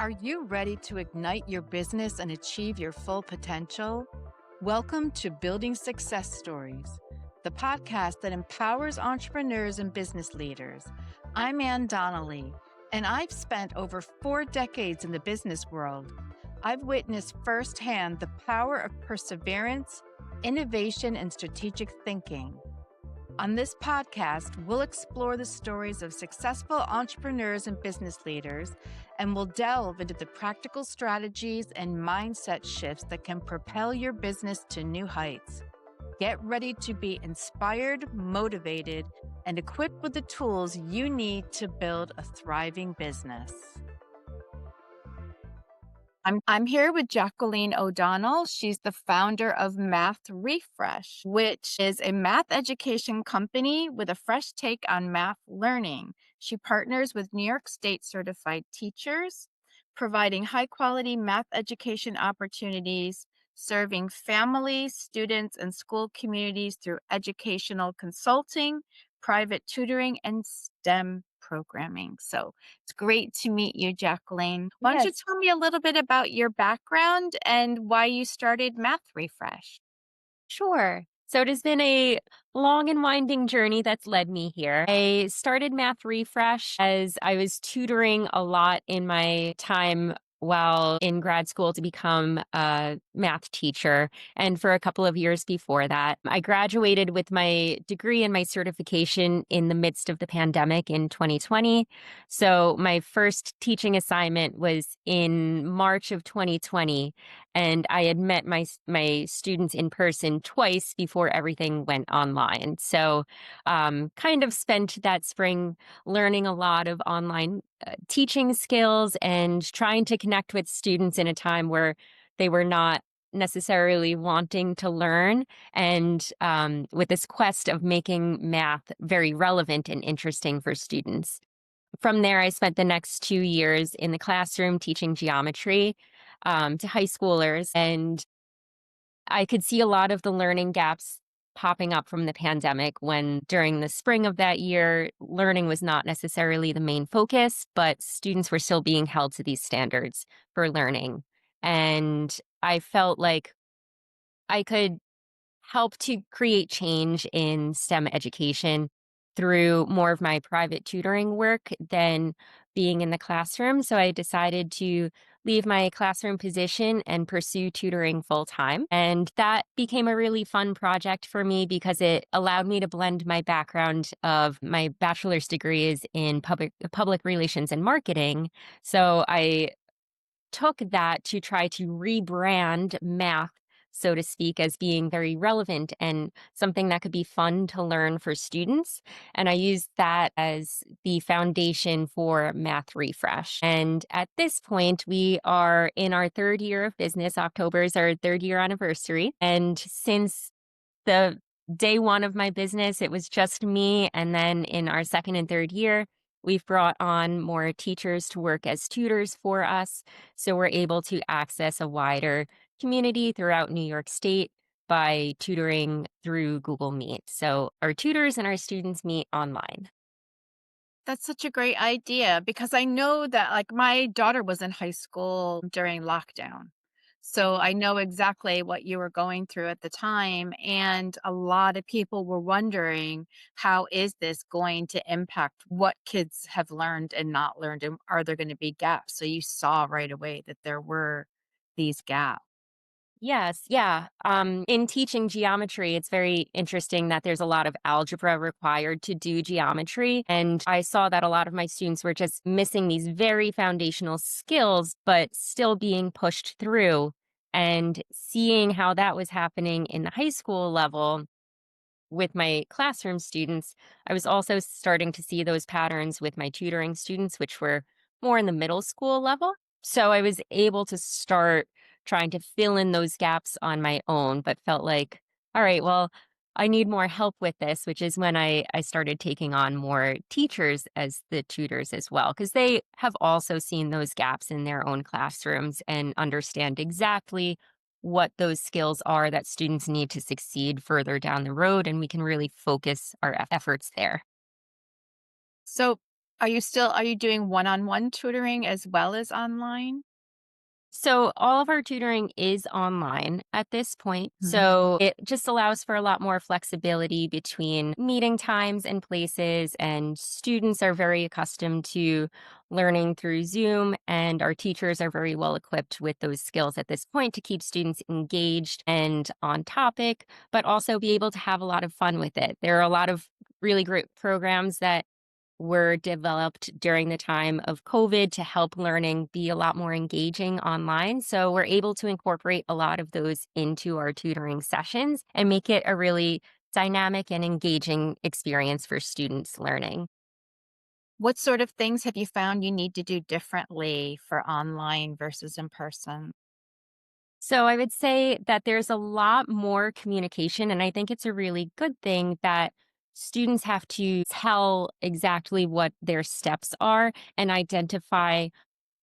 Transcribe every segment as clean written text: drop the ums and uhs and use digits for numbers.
Are you ready to ignite your business and achieve your full potential? Welcome to Building Success Stories, the podcast that empowers entrepreneurs and business leaders. I'm Ann Donnelly, and I've spent over 4 decades in the business world. I've witnessed firsthand the power of perseverance, innovation, and strategic thinking. On this podcast, we'll explore the stories of successful entrepreneurs and business leaders, and we'll delve into the practical strategies and mindset shifts that can propel your business to new heights. Get ready to be inspired, motivated, and equipped with the tools you need to build a thriving business. I'm here with Jacqueline O'Donnell. She's the founder of Math Refresh, which is a math education company with a fresh take on math learning. She partners with New York State certified teachers, providing high quality math education opportunities, serving families, students, and school communities through educational consulting, private tutoring, and STEM programming. So it's great to meet you, Jacqueline. Why don't you Yes, tell me a little bit about your background and why you started Math Refresh? sure. So it has been a long and winding journey that's led me here. I started Math Refresh as I was tutoring a lot in my time while in grad school to become a math teacher. And for a couple of years before that, I graduated with my degree and my certification in the midst of the pandemic in 2020. So my first teaching assignment was in March of 2020. And I had met my students in person twice before everything went online. So, kind of spent that spring learning a lot of online teaching skills and trying to connect with students in a time where they were not necessarily wanting to learn, and with this quest of making math very relevant and interesting for students. From there, I spent the next 2 years in the classroom teaching geometry to high schoolers. And I could see a lot of the learning gaps popping up from the pandemic when during the spring of that year, learning was not necessarily the main focus, but students were still being held to these standards for learning. And I felt like I could help to create change in STEM education through more of my private tutoring work than being in the classroom. So I decided to leave my classroom position and pursue tutoring full time. And that became a really fun project for me because it allowed me to blend my background of my bachelor's degree is in public relations and marketing. So I took that to try to rebrand math, so to speak, as being very relevant and something that could be fun to learn for students. And I used that as the foundation for Math Refresh. And at this point, we are in our 3rd year of business. October is our 3rd year anniversary. And since the day one of my business, it was just me. And then in our 2nd and 3rd year, we've brought on more teachers to work as tutors for us. So we're able to access a wider community throughout New York State by tutoring through Google Meet. So our tutors and our students meet online. That's such a great idea because I know that, like, my daughter was in high school during lockdown. So I know exactly what you were going through at the time. And a lot of people were wondering, how is this going to impact what kids have learned and not learned? And are there going to be gaps? So you saw right away that there were these gaps. Yes, yeah. In teaching geometry, it's very interesting that there's a lot of algebra required to do geometry. And I saw that a lot of my students were just missing these very foundational skills, but still being pushed through. And seeing how that was happening in the high school level with my classroom students, I was also starting to see those patterns with my tutoring students, which were more in the middle school level. So I was able to start trying to fill in those gaps on my own, but felt like, all right, well, I need more help with this, which is when I started taking on more teachers as the tutors as well, because they have also seen those gaps in their own classrooms and understand exactly what those skills are that students need to succeed further down the road, and we can really focus our efforts there. So Are you doing one-on-one tutoring as well as online? So all of our tutoring is online at this point. Mhm. So it just allows for a lot more flexibility between meeting times and places. And students are very accustomed to learning through Zoom. And our teachers are very well equipped with those skills at this point to keep students engaged and on topic, but also be able to have a lot of fun with it. There are a lot of really great programs that were developed during the time of COVID to help learning be a lot more engaging online. So we're able to incorporate a lot of those into our tutoring sessions and make it a really dynamic and engaging experience for students learning. What sort of things have you found you need to do differently for online versus in person? So I would say that there's a lot more communication, and I think it's a really good thing that students have to tell exactly what their steps are and identify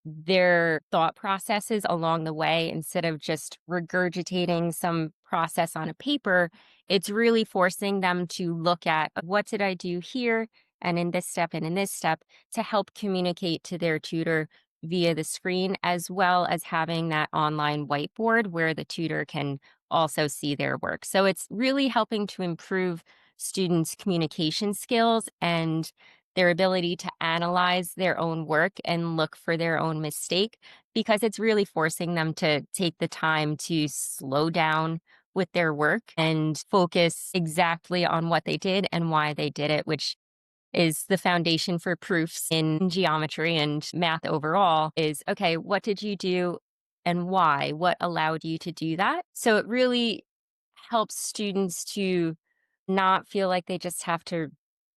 their thought processes along the way instead of just regurgitating some process on a paper. It's really forcing them to look at what did I do here and in this step and in this step to help communicate to their tutor via the screen, as well as having that online whiteboard where the tutor can also see their work. So it's really helping to improve students' communication skills and their ability to analyze their own work and look for their own mistake because it's really forcing them to take the time to slow down with their work and focus exactly on what they did and why they did it, which is the foundation for proofs in geometry and math overall is okay, what did you do and why? What allowed you to do that? So it really helps students to not feel like they just have to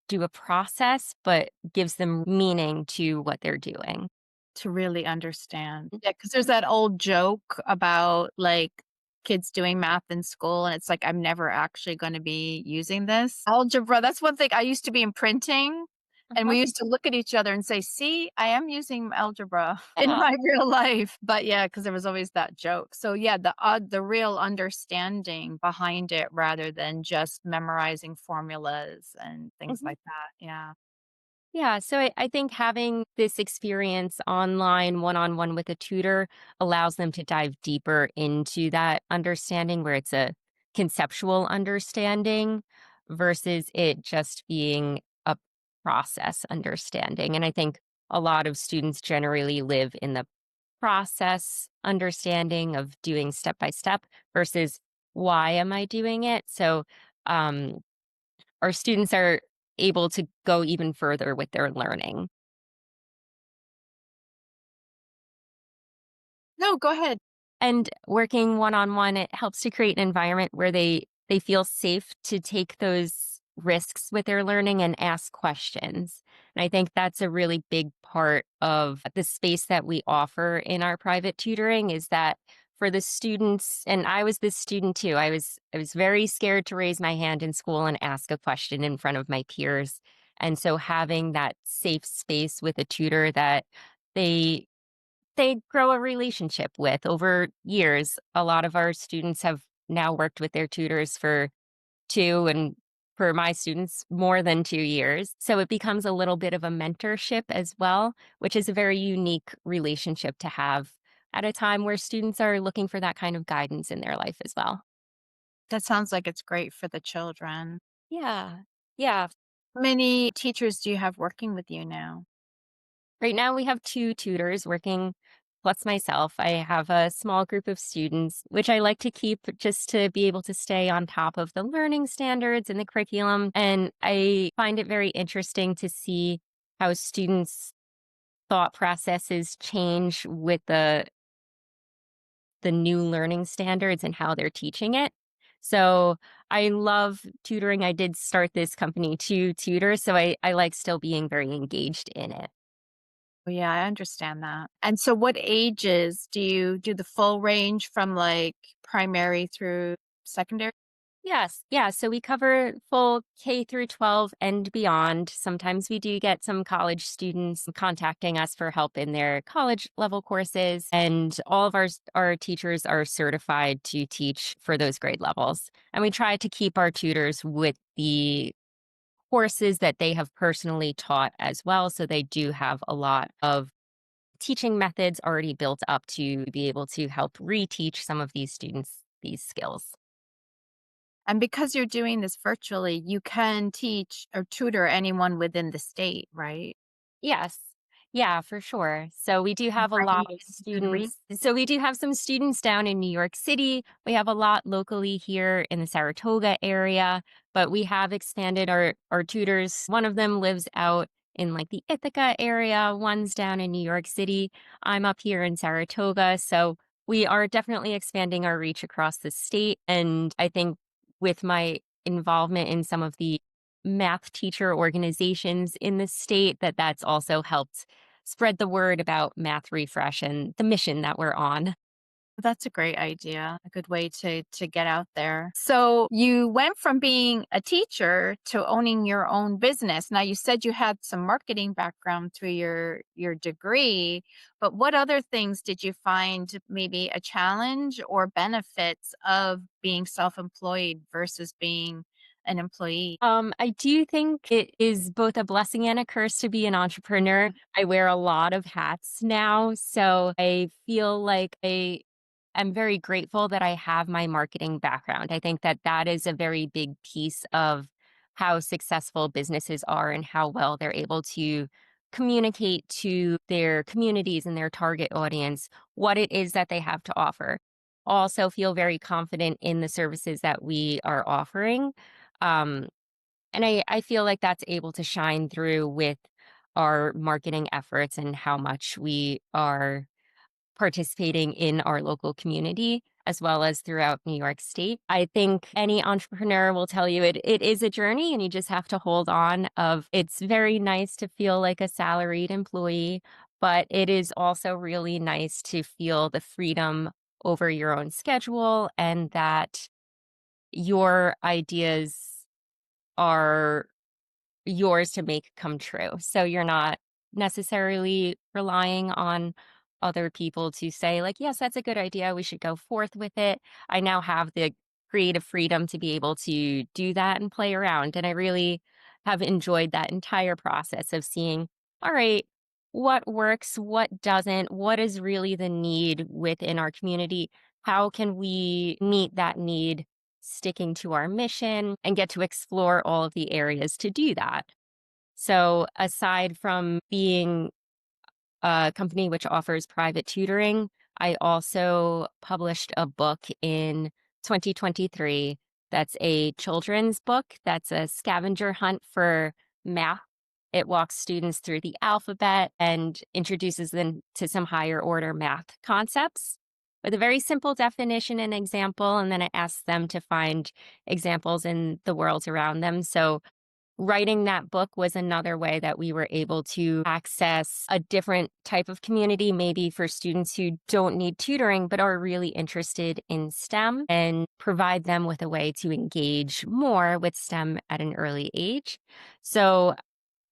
do a process, but gives them meaning to what they're doing. To really understand. Yeah, because there's that old joke about, like, kids doing math in school, and it's like, "I'm never actually gonna be using this." Algebra, that's one thing I used to be in printing, and Uh-huh. we used to look at each other and say, "See, I am using algebra in Yeah. my real life." But, yeah, because there was always that joke. So, yeah, the real understanding behind it rather than just memorizing formulas and things Mhm. like that, yeah. Yeah, so I think having this experience online one on one with a tutor allows them to dive deeper into that understanding where it's a conceptual understanding versus it just being a process understanding. And I think a lot of students generally live in the process understanding of doing step by step versus why am I doing it? So, um, our students are able to go even further with their learning. No, go ahead. And working one-on-one, it helps to create an environment where they feel safe to take those risks with their learning and ask questions. And I think that's a really big part of the space that we offer in our private tutoring is that for the students, and I was this student too. I was very scared to raise my hand in school and ask a question in front of my peers. And so having that safe space with a tutor that they they grow a relationship with over years. A lot of our students have now worked with their tutors for 2 and for my students, more than 2 years. So it becomes a little bit of a mentorship as well, which is a very unique relationship to have at a time where students are looking for that kind of guidance in their life as well. That sounds like it's great for the children. Yeah. Yeah. How many teachers do you have working with you now? Right now, we have 2 tutors working, plus myself. I have a small group of students, which I like to keep just to be able to stay on top of the learning standards and the curriculum. And I find it very interesting to see how students' thought processes change with the new learning standards and how they're teaching it. So I love tutoring. I did start this company to tutor, so I like still being very engaged in it. Oh, yeah, I understand that. And so what ages do you do the full range from, like, primary through secondary? Yes. Yeah. So we cover full K through 12 and beyond. Sometimes we do get some college students contacting us for help in their college level courses. And all of our teachers are certified to teach for those grade levels. And we try to keep our tutors with the courses that they have personally taught as well. So they do have a lot of teaching methods already built up to be able to help reteach some of these students these skills. And because you're doing this virtually, you can teach or tutor anyone within the state, right? Yes. Yeah, for sure. So we do And have a lot of writing and reading. students. So we do have some students down in New York City. We have a lot locally here in the Saratoga area, but we have expanded our tutors. One of them lives out in like the Ithaca area, one's down in New York City. I'm up here in Saratoga. So we are definitely expanding our reach across the state. And I think with my involvement in some of the math teacher organizations in the state that's also helped spread the word about Math Refresh and the mission that we're on. That's a great idea, a good way to get out there. So you went from being a teacher to owning your own business. Now you said you had some marketing background through your degree, but what other things did you find maybe a challenge or benefits of being self-employed versus being an employee? I do think it is both a blessing and a curse to be an entrepreneur. I wear a lot of hats now, so I feel like I'm very grateful that I have my marketing background. I think that that is a very big piece of how successful businesses are and how well they're able to communicate to their communities and their target audience what it is that they have to offer. Also feel very confident in the services that we are offering. Um, and I feel like that's able to shine through with our marketing efforts and how much we are participating in our local community as well as throughout New York State. I think any entrepreneur will tell you it is a journey and you just have to hold on of it's very nice to feel like a salaried employee, but it is also really nice to feel the freedom over your own schedule and that your ideas are yours to make come true. So you're not necessarily relying on other people to say, like, yes, that's a good idea. We should go forth with it. I now have the creative freedom to be able to do that and play around. And I really have enjoyed that entire process of seeing, all right, what works, what doesn't, what is really the need within our community? How can we meet that need sticking to our mission and get to explore all of the areas to do that. So, aside from being a company which offers private tutoring, I also published a book in 2023 that's a children's book that's a scavenger hunt for math. It walks students through the alphabet and introduces them to some higher order math concepts with a very simple definition and example. And then it asks them to find examples in the world around them. So writing that book was another way that we were able to access a different type of community, maybe for students who don't need tutoring, but are really interested in STEM and provide them with a way to engage more with STEM at an early age. So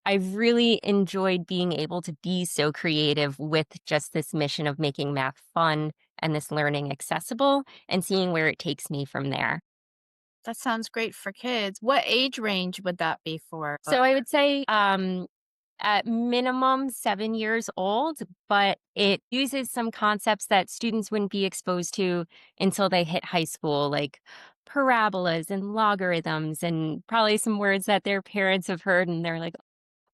I've really enjoyed being able to be so creative with just this mission of making math fun and this learning accessible and seeing where it takes me from there. That sounds great for kids. What age range would that be for? So I would say at minimum 7 years old, but it uses some concepts that students wouldn't be exposed to until they hit high school, like parabolas and logarithms, and probably some words that their parents have heard and they're like,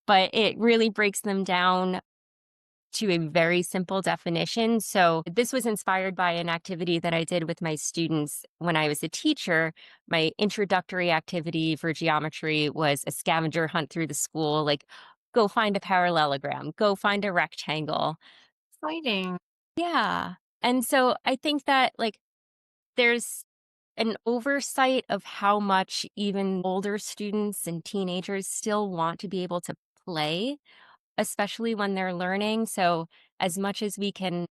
but it really breaks them down to a very simple definition. So, this was inspired by an activity that I did with my students when I was a teacher. My introductory activity for geometry was a scavenger hunt through the school, like go find a parallelogram, go find a rectangle. Exciting. Yeah. And so I think that there's an oversight of how much even older students and teenagers still want to be able to play, especially when they're learning. So, as much as we can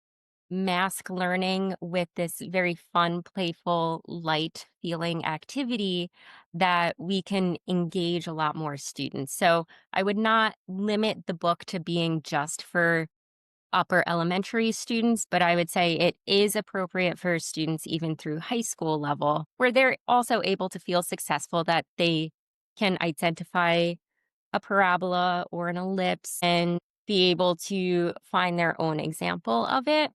mask learning with this very fun, playful, light feeling activity, that we can engage a lot more students. So, I would not limit the book to being just for upper elementary students, but I would say it is appropriate for students even through high school level, where they're also able to feel successful that they can identify a parabola or an ellipse and be able to find their own example of it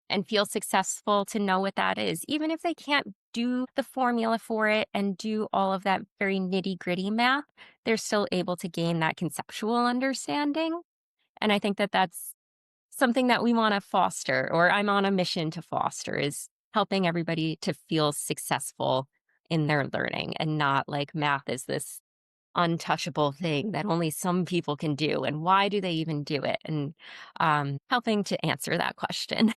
and feel successful to know what that is. Even if they can't do the formula for it and do all of that very nitty gritty math, they're still able to gain that conceptual understanding. And I think that that's something that we want to foster, or I'm on a mission to foster, is helping everybody to feel successful in their learning and not like math is this untouchable thing that only some people can do. And why do they even do it? And helping to answer that question.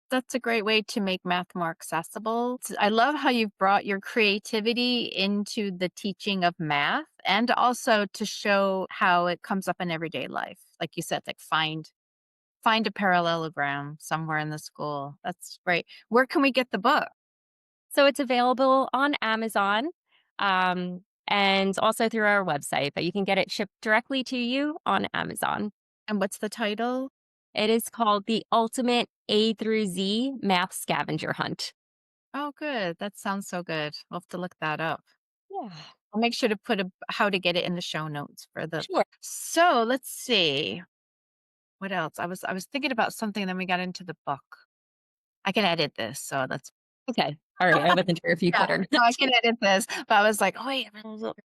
That's a great way to make math more accessible. I love how you've brought your creativity into the teaching of math and also to show how it comes up in everyday life. Like you said, like find a parallelogram somewhere in the school. That's great. Where can we get the book? So it's available on Amazon, and also through our website, but you can get it shipped directly to you on Amazon. And what's the title? It is called The Ultimate A through Z Math Scavenger Hunt. Oh, good. That sounds so good. We'll have to look that up. Yeah, I'll make sure to put how to get it in the show notes for the. sure. So let's see. What else? I was thinking about something, and then we got into the book. I can edit this, so that's Okay. All right. I wasn't sure if you yeah. could or No, I not. can edit this. But I was like, oh wait,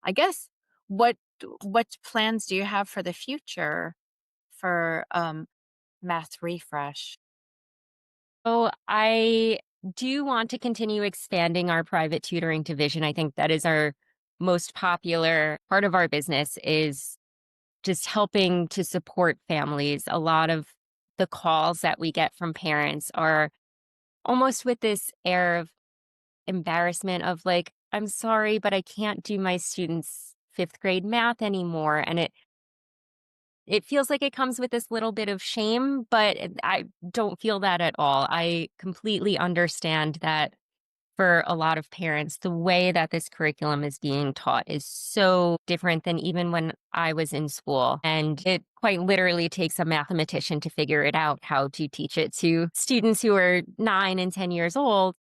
I guess what what plans do you have for the future for math refresh? So I do want to continue expanding our private tutoring division. I think that is our most popular part of our business is just helping to support families. A lot of the calls that we get from parents are almost with this air of embarrassment of like, I'm sorry, but I can't do my students' fifth grade math anymore. And it feels like it comes with this little bit of shame, but I don't feel that at all. I completely understand that for a lot of parents, the way that this curriculum is being taught is so different than even when I was in school. And it quite literally takes a mathematician to figure it out how to teach it to students who are 9 and 10 years old.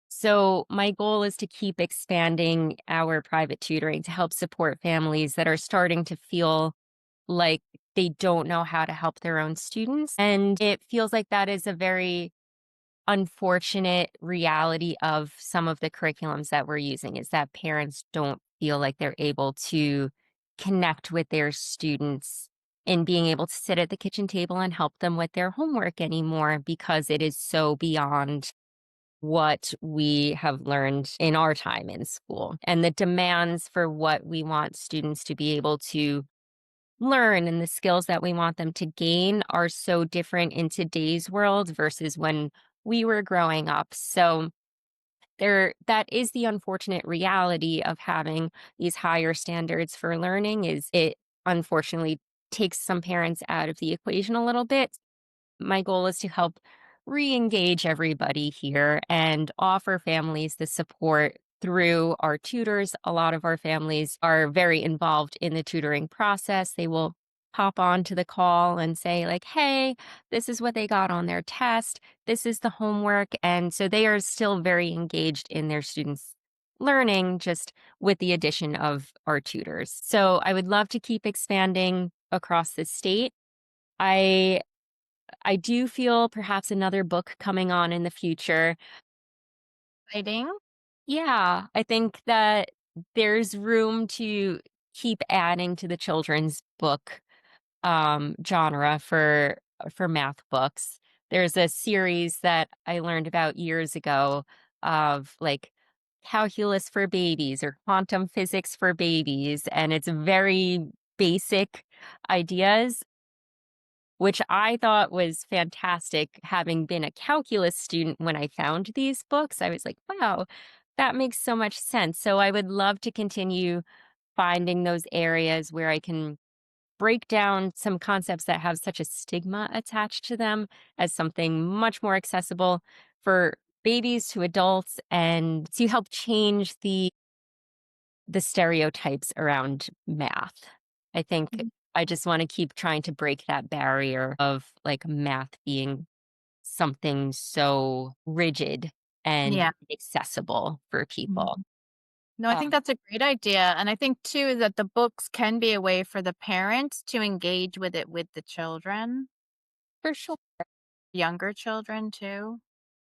So, my goal is to keep expanding our private tutoring to help support families that are starting to feel like they don't know how to help their own students. And it feels like that is a very unfortunate reality of some of the curriculums that we're using is that parents don't feel like they're able to connect with their students and being able to sit at the kitchen table and help them with their homework anymore because it is so beyond what we have learned in our time in school and the demands for what we want students to be able to learn and the skills that we want them to gain are so different in today's world versus when we were growing up. So there that is the unfortunate reality of having these higher standards for learning is it unfortunately takes some parents out of the equation a little bit. My goal is to help re-engage everybody here and offer families the support through our tutors. A lot of our families are very involved in the tutoring process. They will pop on to the call and say like, "Hey, this is what they got on their test. This is the homework." And so they are still very engaged in their students' learning just with the addition of our tutors. So I would love to keep expanding across the state. I I do feel perhaps another book coming on in the future. Writing? Yeah, I think that there's room to keep adding to the children's book genre for math books. There's a series that I learned about years ago of like calculus for babies or quantum physics for babies, and it's very basic ideas which I thought was fantastic. Having been a calculus student when I found these books, I was like, wow, that makes so much sense. So I would love to continue finding those areas where I can break down some concepts that have such a stigma attached to them as something much more accessible for babies to adults and to help change the stereotypes around math. I think Mhm. I just want to keep trying to break that barrier of like math being something so rigid and Yeah. accessible for Mhm. people. No, I think that's a great idea. And I think too that the books can be a way for the parents to engage with it with the children, For sure. younger children too.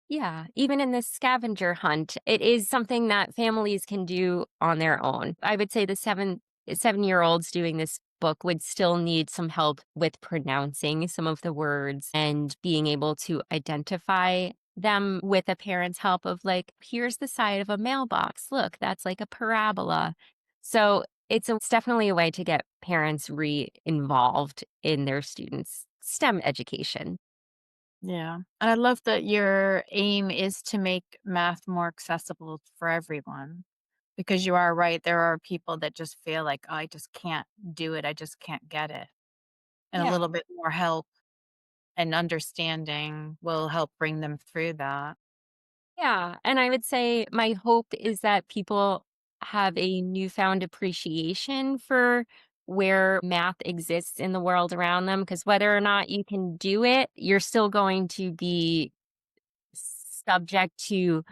Yeah, even in this scavenger hunt, it is something that families can do on their own. I would say the 7-year-olds doing this book would still need some help with pronouncing some of the words and being able to identify them with a parent's help of like, here's the side of a mailbox. Look, that's like a parabola. So it's definitely a way to get parents re-involved in their students' STEM education. Yeah. And I love that your aim is to make math more accessible for everyone. Because you are right, there are people that just feel like, "Oh, I just can't do it, I just can't get it." And a Yeah. little bit more help and understanding will help bring them through that. Yeah, and I would say my hope is that people have a newfound appreciation for where math exists in the world around them, because whether or not you can do it, you're still going to be subject to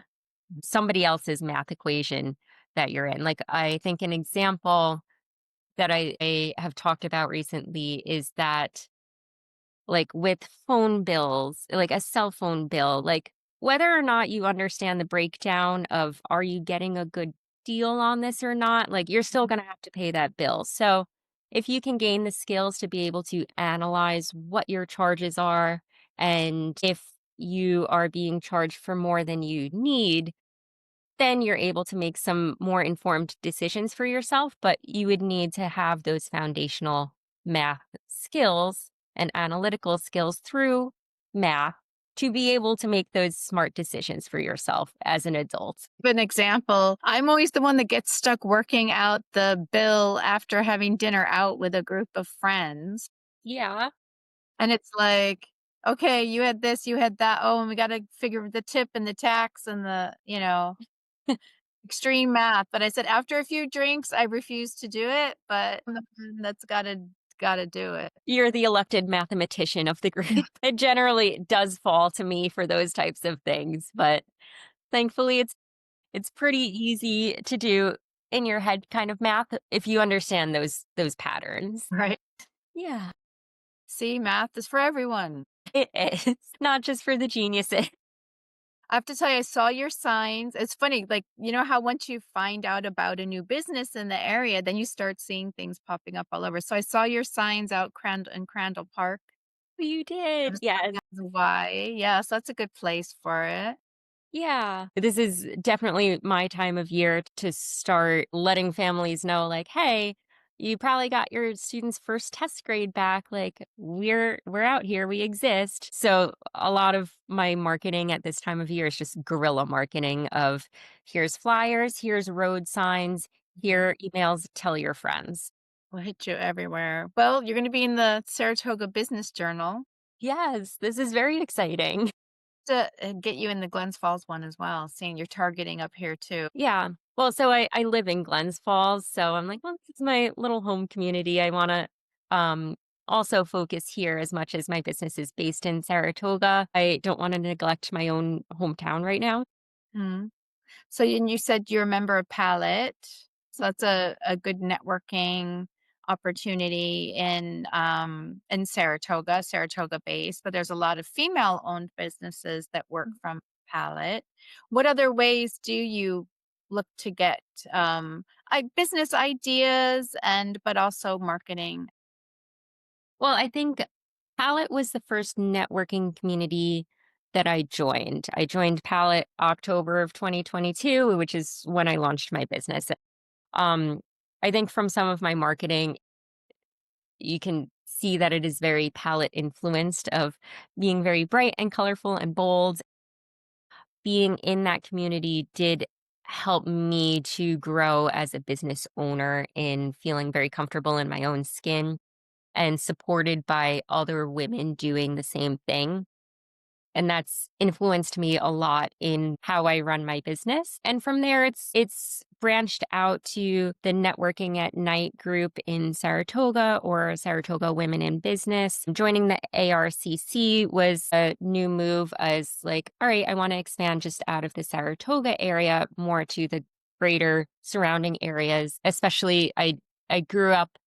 somebody else's math equation that you're in. Like, I think an example that I have talked about recently is that like with phone bills, like a cell phone bill, like whether or not you understand the breakdown of are you getting a good deal on this or not, like you're still going to have to pay that bill. So if you can gain the skills to be able to analyze what your charges are and if you are being charged for more than you need, then you're able to make some more informed decisions for yourself, but you would need to have those foundational math skills and analytical skills through math to be able to make those smart decisions for yourself as an adult. An example, I'm always the one that gets stuck working out the bill after having dinner out with a group of friends, Yeah. and it's like, "Okay, you had this, you had that, oh, and we gotta figure the tip and the tax and extreme math," but I said, "After a few drinks, I refuse to do it, but I'm the one that's gotta do it." You're the elected mathematician of the group. It generally does fall to me for those types of things, but thankfully it's pretty easy to do in your head kind of math if you understand those patterns. Right. Yeah. See, math is for everyone. It is, not just for the geniuses. I have to tell you, I saw your signs. It's funny, like, you know how once you find out about a new business in the area, then you start seeing things popping up all over. So I saw your signs out in Crandall Park. You I did, was yes. like, "That's why." Yeah, so that's a good place for it. Yeah. This is definitely my time of year to start letting families know, like, "Hey, you probably got your student's first test grade back, like, we're out here, we exist." So, a lot of my marketing at this time of year is just guerrilla marketing of, "Here's flyers, here's road signs, Mhm. here emails, tell your friends." Will hit you everywhere. Well, you're gonna be in the Saratoga Business Journal Yes, this is very exciting. to get you in the Glens Falls one as well, seeing you're targeting up here too. Yeah. Well, so I live in Glens Falls, so I'm like, well, it's my little home community. I want to um also focus here as much as my business is based in Saratoga. I don't want to neglect my own hometown right now. Mhm. So and you said you're a member of Palette, so that's a good networking opportunity in Saratoga, Saratoga based, but there's a lot of female-owned businesses that work from Palette. What other ways do you look to get, business ideas but also marketing? Well, I think Palette was the first networking community that I joined. I joined Palette October of 2022, which is when I launched my business. Um, I think from some of my marketing, you can see that it is very palette influenced of being very bright and colorful and bold. Being in that community did help me to grow as a business owner in feeling very comfortable in my own skin and supported by other women doing the same thing. And that's influenced me a lot in how I run my business. And from there it's branched out to the networking at night group in Saratoga or Saratoga Women in Business. Joining the ARCC was a new move as like, all right, I want to expand just out of the Saratoga area more to the greater surrounding areas. Especially, I grew up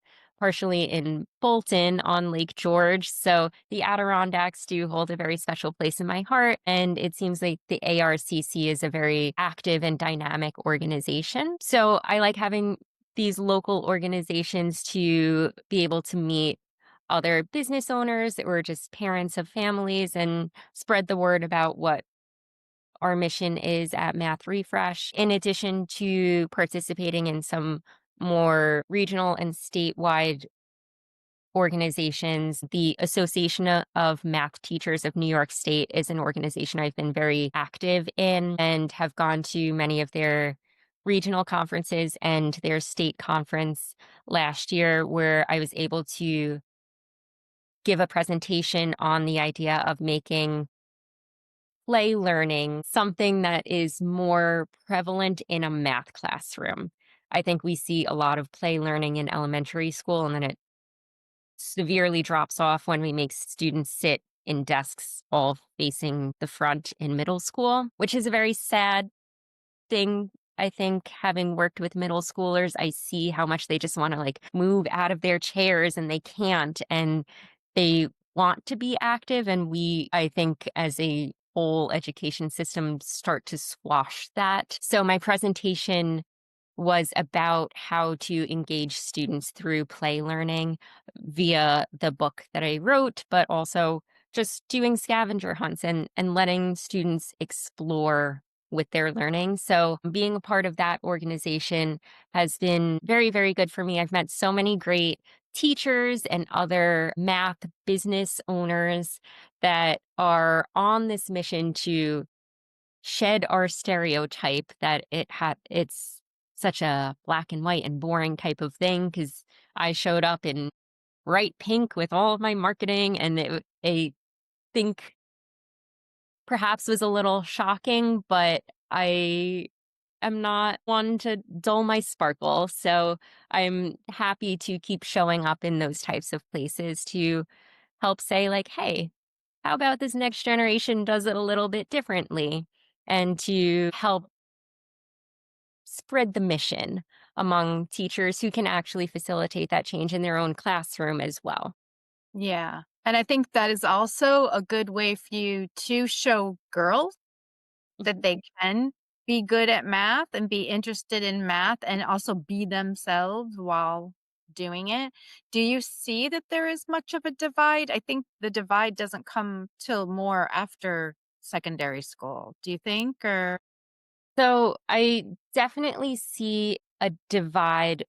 partially in Bolton on Lake George, so the Adirondacks do hold a very special place in my heart, and it seems like the ARCC is a very active and dynamic organization. So I like having these local organizations to be able to meet other business owners or just parents of families and spread the word about what our mission is at Math Refresh, in addition to participating in some more regional and statewide organizations. The Association of Math Teachers of New York State is an organization I've been very active in and have gone to many of their regional conferences and their state conference last year, where I was able to give a presentation on the idea of making play learning something that is more prevalent in a math classroom. I think we see a lot of play learning in elementary school, and then it severely drops off when we make students sit in desks all facing the front in middle school, which is a very sad thing. I think having worked with middle schoolers, I see how much they just want to like move out of their chairs and they can't, and they want to be active. And we, I think, as a whole education system, start to squash that. So my presentation was about how to engage students through play learning via the book that I wrote, but also just doing scavenger hunts and letting students explore with their learning. So being a part of that organization has been very, very good for me. I've met so many great teachers and other math business owners that are on this mission to shed our stereotype that it's such a black and white and boring type of thing, because I showed up in bright pink with all of my marketing, and I think perhaps was a little shocking, but I am not one to dull my sparkle. So I'm happy to keep showing up in those types of places to help say, like, hey, how about this next generation does it a little bit differently? And to help spread the mission among teachers who can actually facilitate that change in their own classroom as well. Yeah. And I think that is also a good way for you to show girls that they can be good at math and be interested in math and also be themselves while doing it. Do you see that there is much of a divide? I think the divide doesn't come till more after secondary school. Do you think? Or So I definitely see a divide.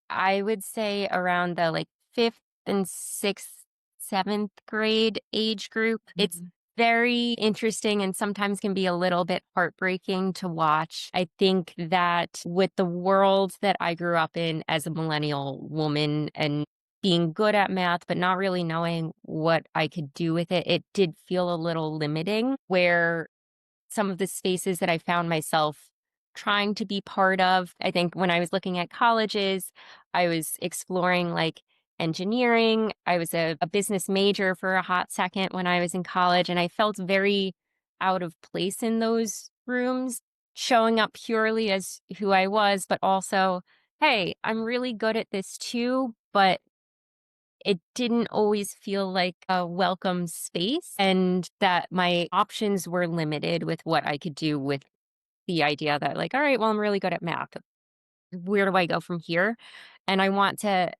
I would say around the like fifth and sixth, seventh grade age group. It's Mhm. very interesting and sometimes can be a little bit heartbreaking to watch. I think that with the world that I grew up in as a millennial woman and being good at math, but not really knowing what I could do with it, it did feel a little limiting, where some of the spaces that I found myself trying to be part of. I think when I was looking at colleges, I was exploring like engineering. I was a business major for a hot second when I was in college, and I felt very out of place in those rooms, showing up purely as who I was, but also, hey, I'm really good at this too, but it didn't always feel like a welcome space, and that my options were limited with what I could do with the idea that, like, all right, well, I'm really good at math. Where do I go from here? And I want to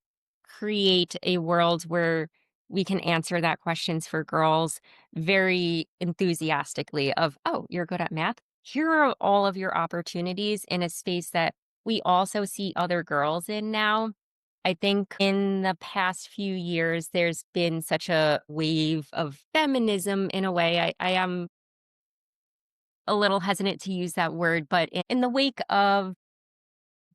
create a world where we can answer that questions for girls very enthusiastically of, oh, you're good at math. Here are all of your opportunities in a space that we also see other girls in now. I think in the past few years, there's been such a wave of feminism in a way. I am a little hesitant to use that word, but in the wake of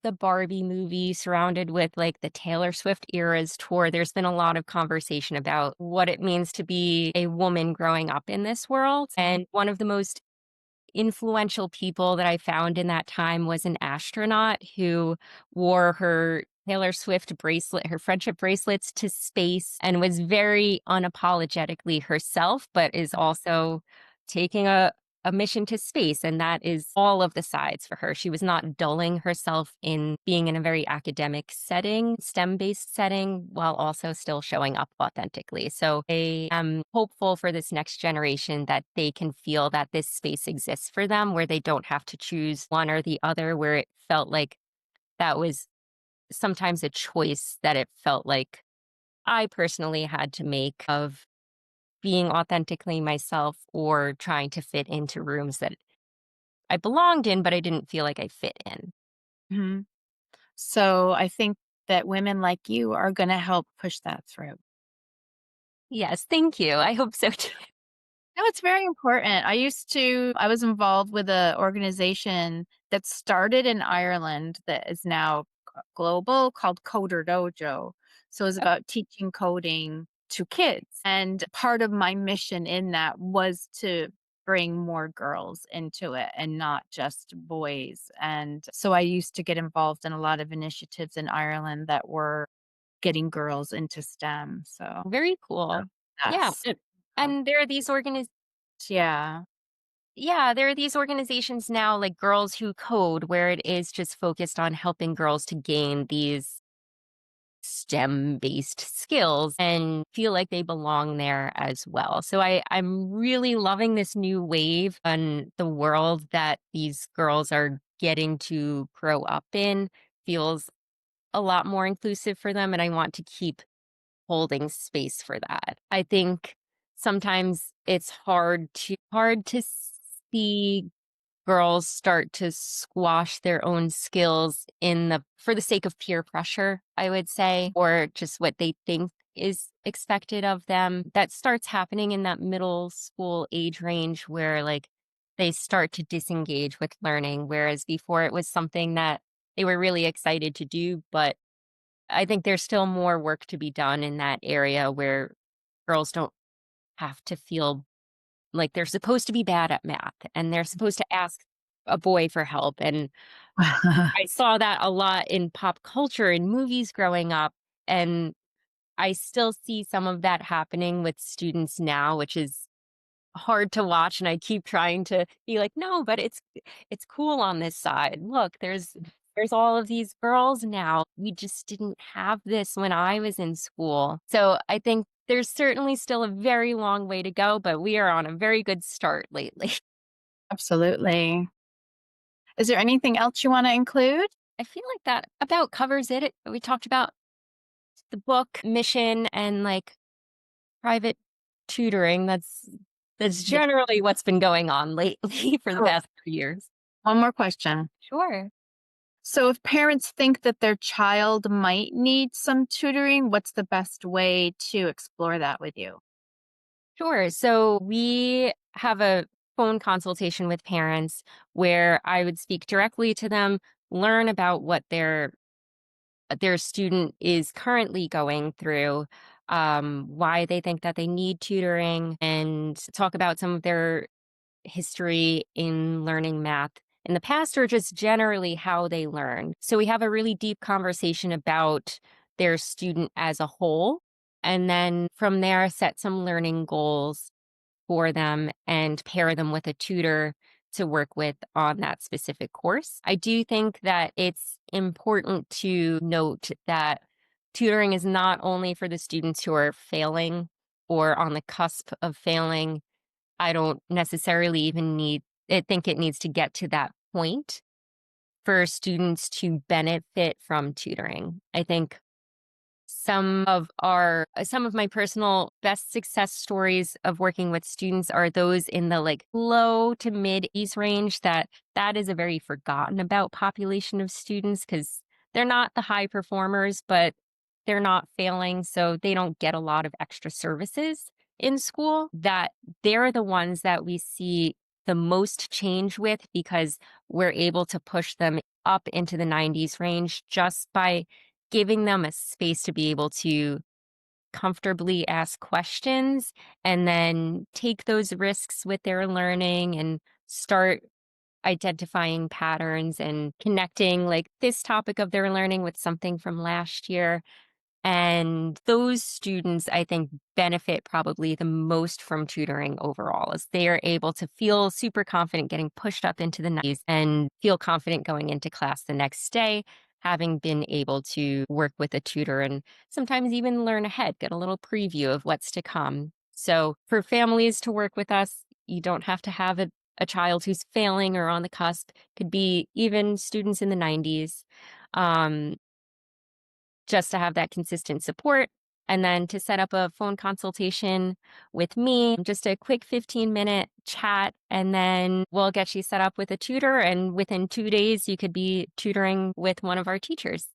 the Barbie movie surrounded with like the Taylor Swift Eras tour, there's been a lot of conversation about what it means to be a woman growing up in this world. And one of the most influential people that I found in that time was an astronaut who wore her Taylor Swift bracelet, her friendship bracelets to space, and was very unapologetically herself, but is also taking a mission to space, and that is all of the sides for her. She was not dulling herself in being in a very academic setting, STEM-based setting, while also still showing up authentically. So I am hopeful for this next generation that they can feel that this space exists for them, where they don't have to choose one or the other, where it felt like that was sometimes a choice that it felt like I personally had to make of being authentically myself or trying to fit into rooms that I belonged in, but I didn't feel like I fit in. Mhm. So I think that women like you are going to help push that through. Yes, thank you. I hope so too. No, it's very important. I was involved with a organization that started in Ireland that is now global called Coder Dojo. So it's about teaching coding to kids. And part of my mission in that was to bring more girls into it and not just boys. And so I used to get involved in a lot of initiatives in Ireland that were getting girls into STEM. So Very cool. Yeah. that's um, And there are these yeah. yeah, there are these organizations now like Girls Who Code where it is just focused on helping girls to gain these STEM based skills and feel like they belong there as well. So I'm really loving this new wave on the world that these girls are getting to grow up in. Feels a lot more inclusive for them. And I want to keep holding space for that. I think sometimes it's hard to see girls start to squash their own skills in the for the sake of peer pressure, I would say, or just what they think is expected of them. That starts happening in that middle school age range where like they start to disengage with learning, whereas before it was something that they were really excited to do. But I think there's still more work to be done in that area where girls don't have to feel like they're supposed to be bad at math and they're supposed to ask a boy for help. And I saw that a lot in pop culture in movies growing up. And I still see some of that happening with students now, which is hard to watch. And I keep trying to be like, no, but it's cool on this side. Look, there's all of these girls now. We just didn't have this when I was in school. So I think there's certainly still a very long way to go, but we are on a very good start lately. Absolutely. Is there anything else you wanna include? I feel like that about covers it. We talked about the book, mission, and like private tutoring. That's Yep. generally what's been going on lately for the Cool. past few years. One more question. Sure. So if parents think that their child might need some tutoring, what's the best way to explore that with you? Sure. So we have a phone consultation with parents where I would speak directly to them, learn about what their student is currently going through, why they think that they need tutoring, and talk about some of their history in learning math in the past or just generally how they learn. So we have a really deep conversation about their student as a whole. And then from there, set some learning goals for them and pair them with a tutor to work with on that specific course. I do think that it's important to note that tutoring is not only for the students who are failing or on the cusp of failing. I don't necessarily even I think it needs to get to that point for students to benefit from tutoring. I think some of my personal best success stories of working with students are those in the like low to mid ease range that is a very forgotten about population of students because they're not the high performers, but they're not failing, so they don't get a lot of extra services in school. That they're the ones that we see the most change with because we're able to push them up into the 90s range just by giving them a space to be able to comfortably ask questions and then take those risks with their learning and start identifying patterns and connecting like this topic of their learning with something from last year. And those students, I think, benefit probably the most from tutoring overall, as they are able to feel super confident getting pushed up into the 90s and feel confident going into class the next day, having been able to work with a tutor and sometimes even learn ahead, get a little preview of what's to come. So for families to work with us, you don't have to have a child who's failing or on the cusp, could be even students in the 90s. Um, just to have that consistent support. And then to set up a phone consultation with me, just a quick 15-minute chat, and then we'll get you set up with a tutor. And within 2 days, you could be tutoring with one of our teachers.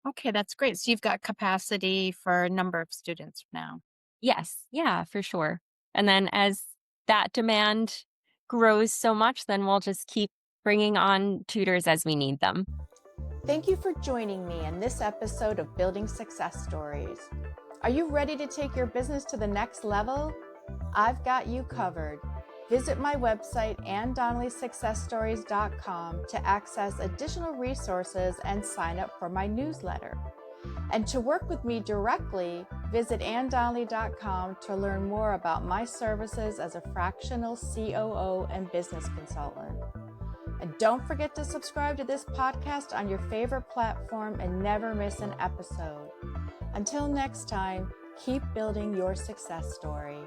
Okay, that's great. So you've got capacity for a number of students now. Yes, yeah, for sure. And then as that demand grows so much, then we'll just keep bringing on tutors as we need them. Thank you for joining me in this episode of Building Success Stories. Are you ready to take your business to the next level? I've got you covered. Visit my website, AnnDonnellySuccessStories.com, to access additional resources and sign up for my newsletter. And to work with me directly, visit AnnDonnelly.com to learn more about my services as a fractional COO and business consultant. And don't forget to subscribe to this podcast on your favorite platform and never miss an episode. Until next time, keep building your success story.